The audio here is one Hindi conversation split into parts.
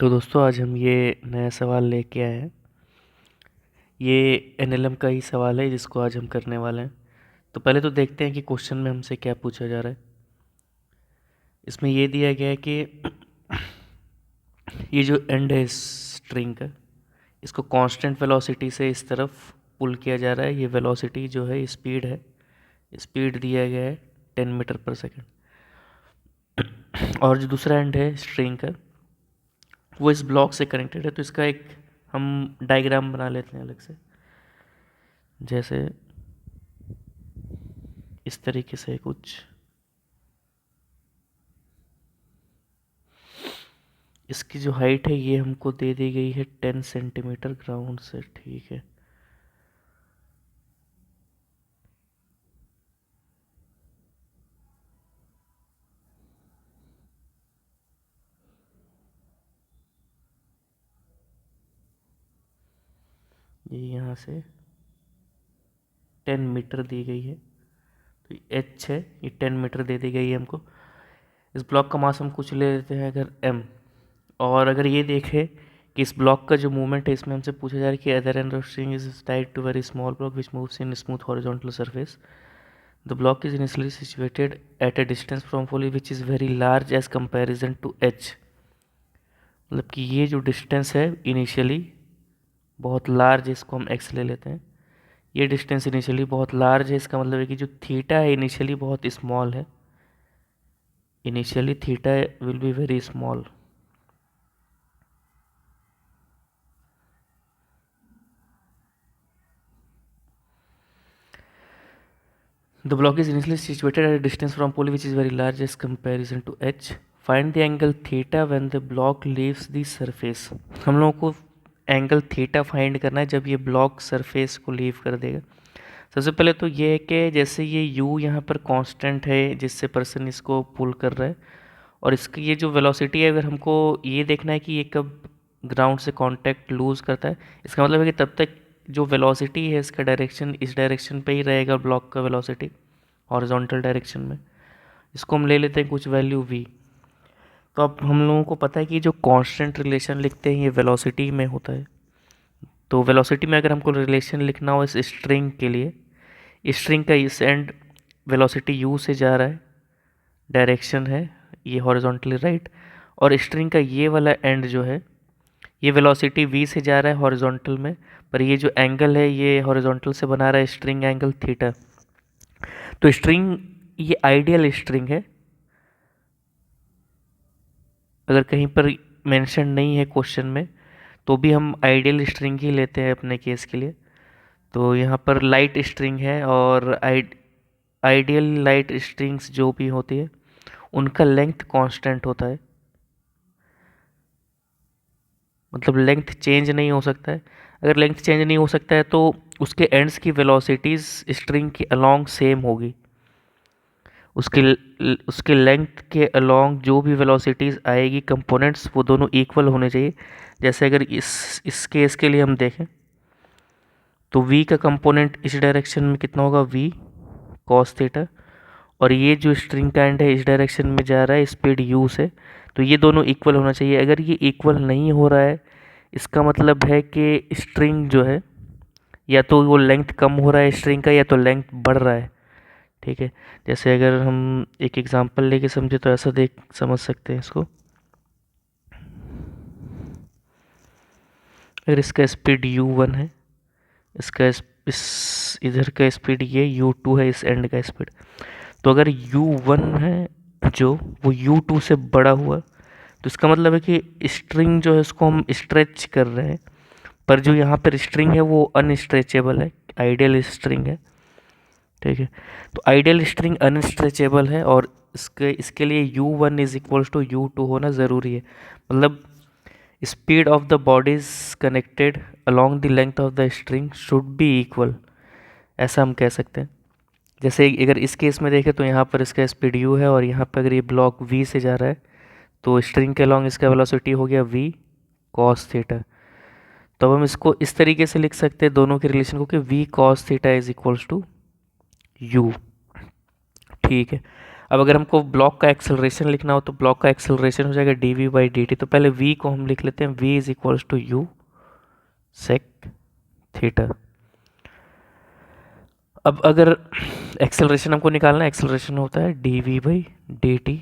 तो दोस्तों आज हम ये नया सवाल लेके आए हैं। ये एनएलएम का ही सवाल है जिसको आज हम करने वाले हैं। तो पहले तो देखते हैं कि क्वेश्चन में हमसे क्या पूछा जा रहा है। इसमें ये दिया गया है कि ये जो एंड है स्ट्रिंग का, इसको कांस्टेंट वेलोसिटी से इस तरफ पुल किया जा रहा है। ये वेलोसिटी जो है स्पीड है, स्पीड दिया गया है 10 मीटर पर सेकेंड। और जो दूसरा एंड है स्ट्रिंग का, वो इस ब्लॉक से कनेक्टेड है। तो इसका एक हम डायग्राम बना लेते हैं अलग से, जैसे इस तरीके से कुछ। इसकी जो हाइट है ये हमको दे दी गई है 10 सेंटीमीटर ग्राउंड से, ठीक है। ये यहाँ से 10 मीटर दी गई है, तो एच है, ये 10 मीटर दे दी गई है हमको। इस ब्लॉक का मास हम कुछ ले लेते हैं अगर एम। और अगर ये देखें कि इस ब्लॉक का जो मूवमेंट है, इसमें हमसे पूछा जा रहा है कि other end of string is tied to very small block which moves in smooth horizontal surface. The block is initially situated at a distance from pulley which is very large as comparison to H. मतलब कि ये जो डिस्टेंस है इनिशियली बहुत लार्ज है, इसको हम एक्स ले लेते हैं। ये डिस्टेंस इनिशियली बहुत लार्ज है, इसका मतलब है कि जो थीटा है इनिशियली बहुत स्मॉल है। Initially theta will be very small. The block is initially situated at a distance from pole which is very large as comparison to h. Find the angle theta when the block leaves the surface. हम लोगों को एंगल थीटा फाइंड करना है जब ये ब्लॉक सरफेस को लीव कर देगा। सबसे पहले तो ये है कि जैसे ये u यहाँ पर कांस्टेंट है जिससे पर्सन इसको पुल कर रहा है, और इसकी ये जो वेलोसिटी है, अगर हमको ये देखना है कि ये कब ग्राउंड से कांटेक्ट लूज़ करता है, इसका मतलब है कि तब तक जो वेलोसिटी है इसका डायरेक्शन इस डायरेक्शन पे ही रहेगा, ब्लॉक का वेलोसिटी हॉरिजॉन्टल डायरेक्शन में। इसको हम ले लेते हैं कुछ वैल्यू v। तो अब हम लोगों को पता है कि जो कांस्टेंट रिलेशन लिखते हैं ये वेलोसिटी में होता है। तो वेलोसिटी में अगर हमको रिलेशन लिखना हो इस स्ट्रिंग के लिए, स्ट्रिंग का इस एंड वेलोसिटी u से जा रहा है, डायरेक्शन है ये हॉरिजॉन्टली राइट, और स्ट्रिंग का ये वाला एंड जो है ये वेलोसिटी v से जा रहा है हॉरिजॉन्टल में, पर ये जो एंगल है ये हॉरिजॉन्टल से बना रहा है स्ट्रिंग एंगल थीटा। तो स्ट्रिंग ये आइडियल स्ट्रिंग है। अगर कहीं पर मेंशन नहीं है क्वेश्चन में तो भी हम आइडियल स्ट्रिंग ही लेते हैं अपने केस के लिए। तो यहाँ पर लाइट स्ट्रिंग है, और आइडियल लाइट स्ट्रिंग्स जो भी होती है उनका लेंथ कांस्टेंट होता है, मतलब लेंथ चेंज नहीं हो सकता है। अगर लेंथ चेंज नहीं हो सकता है तो उसके एंड्स की वेलोसिटीज़ स्ट्रिंग के अलोंग सेम होगी। उसके लेंथ के अलोंग जो भी वेलोसिटीज़ आएगी कंपोनेंट्स वो दोनों इक्वल होने चाहिए। जैसे अगर इस केस के लिए हम देखें तो v का कंपोनेंट इस डायरेक्शन में कितना होगा, v cos थीटा, और ये जो स्ट्रिंग का एंड है इस डायरेक्शन में जा रहा है स्पीड u से, तो ये दोनों इक्वल होना चाहिए। अगर ये इक्वल नहीं हो रहा है इसका मतलब है कि स्ट्रिंग जो है या तो वो लेंथ कम हो रहा है स्ट्रिंग का, या तो लेंथ बढ़ रहा है, ठीक है। जैसे अगर हम एक एग्जांपल लेके समझे तो ऐसा समझ सकते हैं इसको। अगर इसका स्पीड u1 है, इसका इस इधर का स्पीड ये u2 है, इस एंड का स्पीड, तो अगर u1 है जो वो u2 से बड़ा हुआ तो इसका मतलब है कि स्ट्रिंग जो है उसको हम स्ट्रेच कर रहे हैं, पर जो यहाँ पर स्ट्रिंग है वो अनस्ट्रेचेबल है, आइडियल स्ट्रिंग है, ठीक है। तो आइडियल स्ट्रिंग अनस्ट्रेचेबल है, और इसके लिए u1 is equals to u2 होना ज़रूरी है। मतलब speed of the bodies connected along the length of the string should be equal, ऐसा हम कह सकते हैं। जैसे अगर इस केस में देखें तो यहाँ पर इसका स्पीड u है, और यहाँ पर अगर ये ब्लॉक v से जा रहा है तो स्ट्रिंग के अलोंग इसका वेलोसिटी हो गया v cos थीटा। तो अब हम इसको इस तरीके से लिख सकते हैं दोनों के रिलेशन को कि v cos theta is equals to u, ठीक है। अब अगर हमको ब्लॉक का एक्सेलरेशन लिखना हो तो ब्लॉक का एक्सेलरेशन हो जाएगा dv/dt। तो पहले v को हम लिख लेते हैं, v is equals to u sec theta. अब अगर एक्सेलरेशन हमको निकालना है, एक्सेलरेशन होता है dv/dt,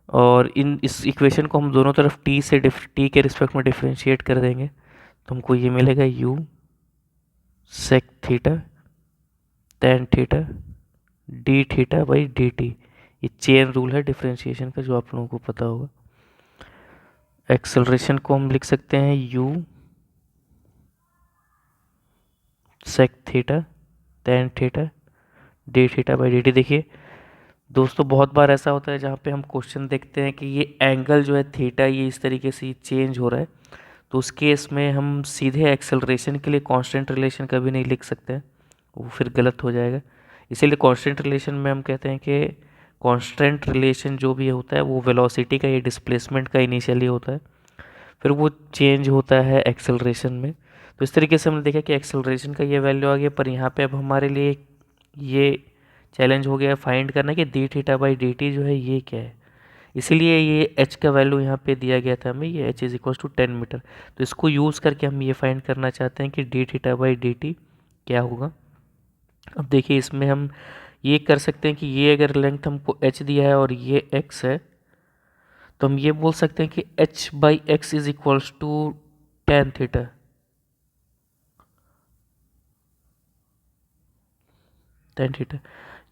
और इस इक्वेशन को हम दोनों तरफ t के रिस्पेक्ट में डिफरेंशिएट कर देंगे तो हमको ये मिलेगा u sec theta tan theta d theta by d T. ये चेन रूल है डिफरेंशिएशन का, जो आप लोगों को पता होगा। एक्सेलरेशन को हम लिख सकते हैं u sec theta tan theta d theta by d T. देखिए दोस्तों, बहुत बार ऐसा होता है जहाँ पे हम क्वेश्चन देखते हैं कि ये एंगल जो है थीटा, ये इस तरीके से चेंज हो रहा है, तो उस केस में हम सीधे एक्सेलरेशन के लिए कांस्टेंट रिलेशन कभी नहीं लिख सकते हैं, वो फिर गलत हो जाएगा। इसीलिए कांस्टेंट रिलेशन में हम कहते हैं कि कांस्टेंट रिलेशन जो भी होता है वो वेलोसिटी का या डिस्प्लेसमेंट का इनिशियली होता है, फिर वो चेंज होता है एक्सेलरेशन में। तो इस तरीके से हमने देखा कि एक्सेलरेशन का ये वैल्यू आ गया, पर यहाँ पे अब हमारे लिए ये चैलेंज हो गया फाइंड करना कि D theta by d T जो है ये क्या है। इसीलिए ये h का वैल्यू यहाँ पे दिया गया था हमें, ये h is equal to 10 metre. तो इसको यूज़ करके हम ये फाइंड करना चाहते हैं कि D theta by d t क्या होगा। अब देखिए इसमें हम ये कर सकते हैं कि ये अगर लेंथ हमको h दिया है और ये x है, तो हम ये बोल सकते हैं कि h by x is equals to tan theta. Tan theta,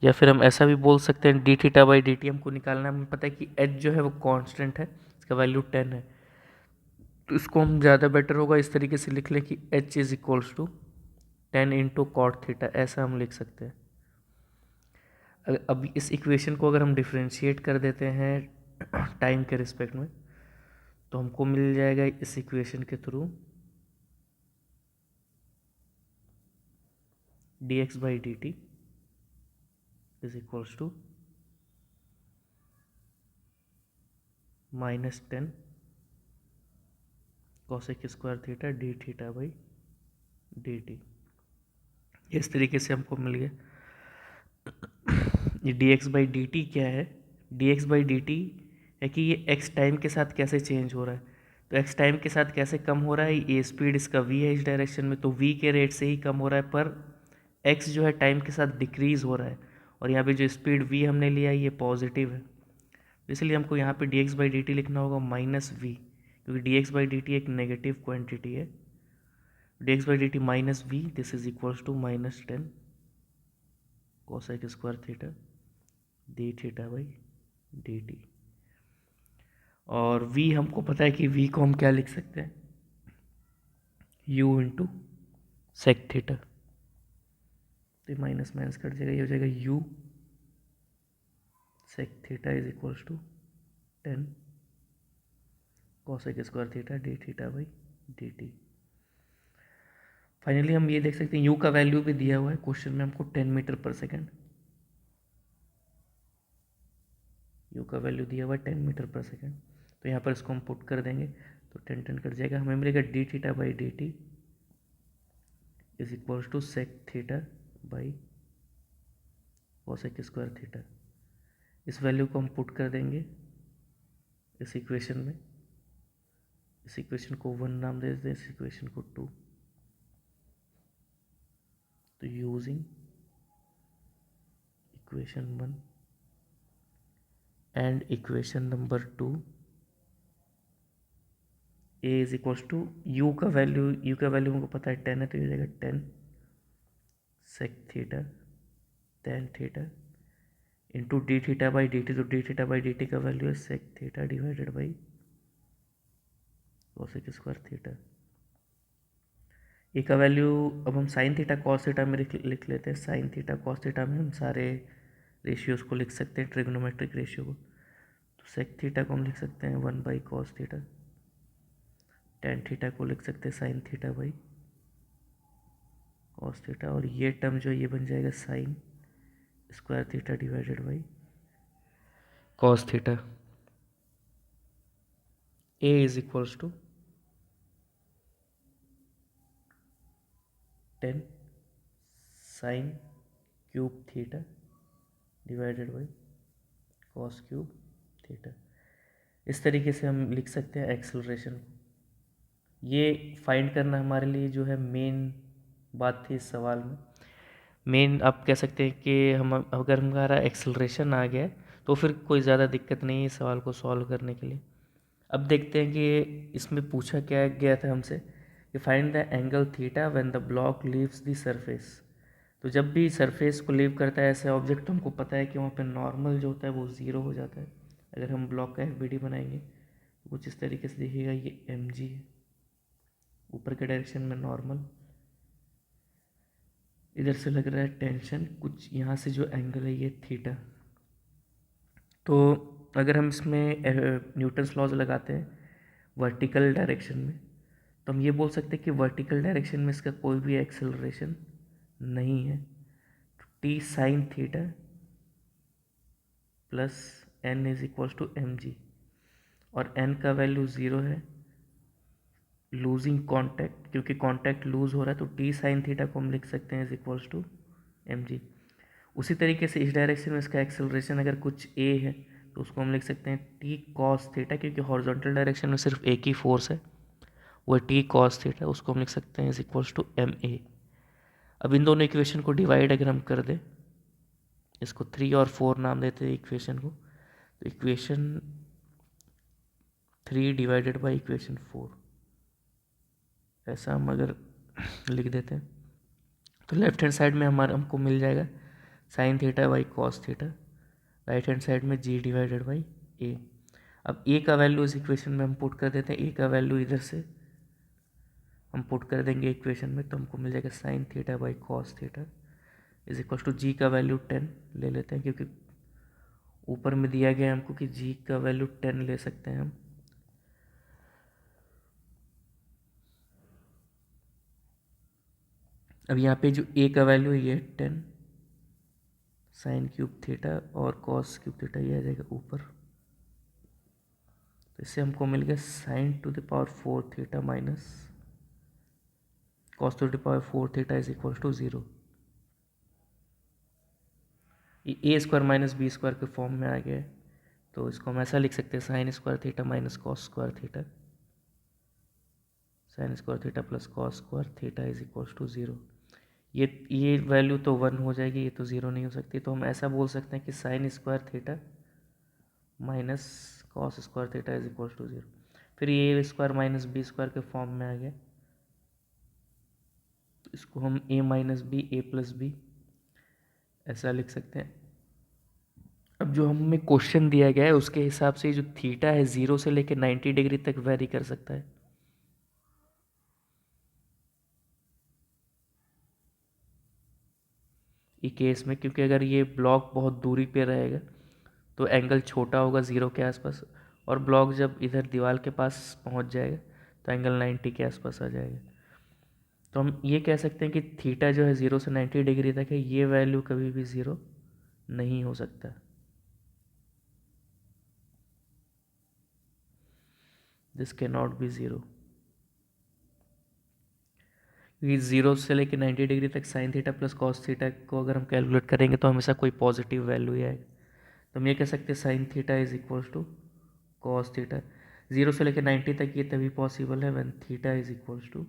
या फिर हम ऐसा भी बोल सकते हैं d theta by d t हमको निकालना है, हमें पता है कि h जो है वो कांस्टेंट है, इसका वैल्यू 10 है। तो इसको हम ज़्यादा बेटर होगा इस तरीके से लिख लें कि h is equals to 10 into cot theta, ऐसा हम लिख सकते हैं। अब इस इक्वेशन को अगर हम डिफ्रेंशिएट कर देते हैं टाइम के रिस्पेक्ट में, तो हमको मिल जाएगा इस इक्वेशन के through d x by d t is equals to -10 cosec square theta d theta by d t. इस तरीके से हमको मिल गया। ये d x by d t क्या है, d x by d t है कि ये एक्स टाइम के साथ कैसे चेंज हो रहा है। तो एक्स टाइम के साथ कैसे कम हो रहा है, ये स्पीड इसका v है इस डायरेक्शन में, तो v के रेट से ही कम हो रहा है, पर x जो है टाइम के साथ डिक्रीज हो रहा है, और यहाँ पे जो स्पीड v हमने लिया है ये पॉजिटिव है, इसलिए हमको यहाँ पे d x by d t लिखना होगा -v, क्योंकि d x by d t एक नेगेटिव क्वान्टिटी है। D x by d t -v, this is equals to -10 cosec square theta d theta by d t. और v हमको पता है कि v को हम क्या लिख सकते हैं, u इंटू सेक थीटा। तो माइनस माइनस कट जाएगा, ये हो जाएगा u sec theta is equals to 10 cosec square theta d theta by d t. Finally हम ये देख सकते हैं u का वैल्यू भी दिया हुआ है क्वेश्चन में हमको 10 मीटर पर सेकेंड, u का वैल्यू दिया हुआ है 10 मीटर पर सेकेंड। तो यहाँ पर इसको हम पुट कर देंगे तो 10 कट जाएगा, हमें मिलेगा d theta by d t is equals to sec theta by cosec square theta. इस वैल्यू को हम पुट कर देंगे इस इक्वेशन में, इस इक्वेशन को 1 नाम दे देते हैं, इस इक्वेशन को 2। तो using equation 1 and equation number 2, a is equals to u का वैल्यू हमको पता है 10 है, तो ये हो जाएगा 10 sec theta tan theta into d theta by d t. तो d theta by d t का वैल्यू है sec theta divided by cosec square theta. A का वैल्यू अब हम साइन थीटा कॉस थीटा में लिख लेते हैं। साइन थीटा कॉस थीटा में हम सारे रेशियोज़ को लिख सकते हैं, ट्रिग्नोमेट्रिक रेशियो को। तो सेक थीटा को हम लिख सकते हैं 1 by cos theta, tan theta को लिख सकते हैं sine theta by cos theta, और ये टर्म जो ये बन जाएगा sine square theta divided by cos theta. A is equals to 10 sine cube theta divided by cos cube theta. इस तरीके से हम लिख सकते हैं एक्सेलरेशन। ये फाइंड करना हमारे लिए जो है मेन बात थी इस सवाल में। मेन आप कह सकते हैं कि हम अगर हमारा एक्सेलरेशन आ गया तो फिर कोई ज़्यादा दिक्कत नहीं है इस सवाल को सॉल्व करने के लिए। अब देखते हैं कि इसमें पूछा क्या गया था हमसे कि find the angle theta when the block leaves the surface. तो जब भी सरफेस को लीव करता है ऐसे ऑब्जेक्ट तो हमको पता है कि वहाँ पे नॉर्मल जो होता है वो ज़ीरो हो जाता है। अगर हम ब्लॉक का एफ बनाएंगे तो कुछ इस तरीके से दिखेगा, ये एम जी है, ऊपर के डायरेक्शन में नॉर्मल, इधर से लग रहा है टेंशन, कुछ यहाँ से जो एंगल है ये थीटा। तो अगर हम इसमें न्यूटन्स लॉज लगाते हैं वर्टिकल डायरेक्शन में तो हम ये बोल सकते हैं कि वर्टिकल डायरेक्शन में इसका कोई भी एक्सेलरेशन नहीं है। तो T sine theta plus N is equals to m g, और एन का वैल्यू ज़ीरो है, लूजिंग कॉन्टैक्ट, क्योंकि कॉन्टैक्ट लूज हो रहा है तो टी साइन थीटा को हम लिख सकते हैं is equals to m g. उसी तरीके से इस डायरेक्शन में इसका एक्सेलरेशन अगर कुछ ए है तो उसको हम लिख सकते हैं टी कॉस थीटा, क्योंकि हॉरिजॉन्टल डायरेक्शन में सिर्फ एक ही फोर्स है वो टी कॉस थीटा, उसको हम लिख सकते हैं is equals to m a. अब इन दोनों इक्वेशन को डिवाइड अगर हम कर दें, इसको 3 और 4 नाम देते हैं इक्वेशन को, तो इक्वेशन 3 डिवाइडेड बाई इक्वेशन 4 ऐसा हम अगर लिख देते हैं तो लेफ्ट हैंड साइड में हमको मिल जाएगा sine theta by cos theta, right hand side में जी डिवाइडेड बाई ए। अब ए का वैल्यू इस इक्वेशन में हम पुट कर देते हैं, ए का वैल्यू इधर से हम पुट कर देंगे इक्वेशन में तो हमको मिल जाएगा sine theta by cos theta is equal to g का वैल्यू 10 ले लेते हैं, क्योंकि ऊपर में दिया गया है हमको कि जी का वैल्यू 10 ले सकते हैं हम। अब यहाँ पे जो ए का वैल्यू है ये 10 साइन क्यूब थीटा और कॉस क्यूब थीटा, ये आ जाएगा ऊपर। तो इससे हमको मिल गया sine to the power 4 theta minus cos to the power 4 theta is equal to 0। ये a square minus b square के फॉर्म में आ गया है, तो इसको हम ऐसा लिख सकते हैं sine square theta minus cos square theta, sine square theta plus cos square theta is equal to 0। ये वैल्यू तो 1 हो जाएगी, ये तो 0 नहीं हो सकती, तो हम ऐसा बोल सकते हैं कि sine square theta minus cos square theta is equal to 0। फिर ये स्क्वायर माइनस बी स्क्वायर के फॉर्म में आ गया, तो इसको हम a minus b a plus b ऐसा लिख सकते हैं। अब जो हमें क्वेश्चन दिया गया है उसके हिसाब से जो थीटा है 0 से लेकर 90 डिग्री तक वेरी कर सकता है। ये केस में क्योंकि अगर ये ब्लॉक बहुत दूरी पे रहेगा तो एंगल छोटा होगा 0 के आसपास, और ब्लॉक जब इधर दीवार के पास पहुंच जाएगा तो एंगल 90 के आसपास आ जाएगा। तो हम ये कह सकते हैं कि थीटा जो है 0 से 90 डिग्री तक है, ये वैल्यू कभी भी 0 नहीं हो सकता। दिस कैन नॉट बी 0, क्योंकि 0 से लेकर 90 डिग्री तक sign theta plus cos theta को अगर हम कैलकुलेट करेंगे तो हमेशा कोई पॉजिटिव वैल्यू ही आएगा। तो हम ये कह सकते हैं sine theta is equal to cos theta. 0 से लेकर 90 तक ये तभी पॉसिबल है when theta is equal to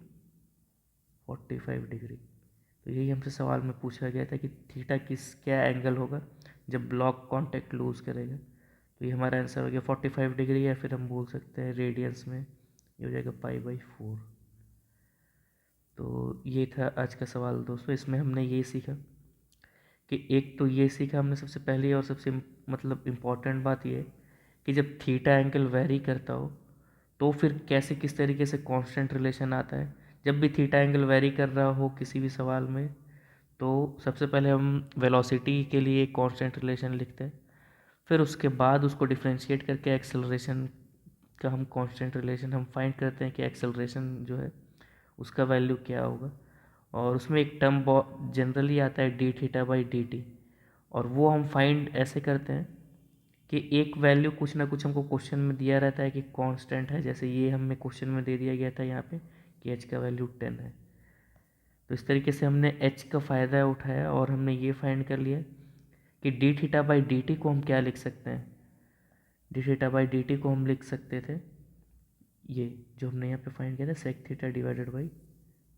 45 degree. तो यही हमसे सवाल में पूछा गया था कि थीटा क्या एंगल होगा जब ब्लॉक कांटेक्ट लूज करेगा। तो ये हमारा आंसर हो गया 45 डिग्री, या फिर हम बोल सकते हैं रेडियंस में ये हो जाएगा π/4। तो ये था आज का सवाल दोस्तों। इसमें हमने ये सीखा कि एक तो ये सीखा हमने सबसे पहले और सबसे मतलब इम्पॉर्टेंट बात ये है कि जब थीटा एंगल वेरी करता हो तो फिर कैसे किस तरीके से कांस्टेंट रिलेशन आता है। जब भी थीटा एंगल वेरी कर रहा हो किसी भी सवाल में तो सबसे पहले हम वेलोसिटी के लिए कांस्टेंट रिलेशन लिखते हैं, फिर उसके बाद उसको डिफ्रेंशिएट करके एक्सेलरेशन का हम कांस्टेंट रिलेशन हम फाइंड करते हैं कि एक्सेलरेशन जो है उसका वैल्यू क्या होगा। और उसमें एक टर्म जनरली आता है D theta by d t, और वो हम फाइंड ऐसे करते हैं कि एक वैल्यू कुछ ना कुछ हमको क्वेश्चन में दिया रहता है कि कांस्टेंट है, जैसे ये हमें क्वेश्चन में दे दिया गया था यहाँ पे कि एच का वैल्यू 10 है। तो इस तरीके से हमने एच का फ़ायदा उठाया और हमने ये फाइंड कर लिया कि D theta by d T को हम क्या लिख सकते हैं, d theta by d T को हम लिख सकते थे, ये जो हमने यहाँ पे फाइंड किया था, sec theta divided by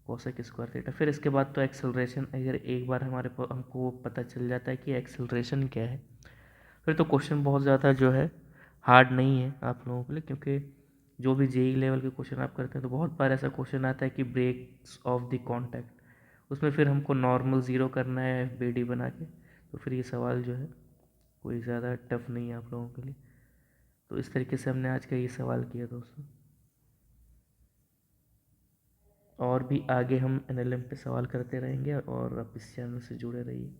cosec square theta. फिर इसके बाद तो एक्सेलरेशन, अगर एक बार हमको पता चल जाता है कि एक्सेलरेशन क्या है, फिर तो क्वेश्चन बहुत ज़्यादा जो है हार्ड नहीं है आप लोगों के लिए, क्योंकि जो भी जेई लेवल के क्वेश्चन आप करते हैं तो बहुत बार ऐसा क्वेश्चन आता है कि ब्रेक्स ऑफ द कॉन्टैक्ट, उसमें फिर हमको नॉर्मल ज़ीरो करना है एफ बी डी बना के, तो फिर ये सवाल जो है कोई ज़्यादा टफ नहीं है आप लोगों के लिए। तो इस तरीके से हमने आज का ये सवाल किया दोस्तों, और भी आगे हम एनएलएम पे सवाल करते रहेंगे, और आप इस चैनल से जुड़े रहिए।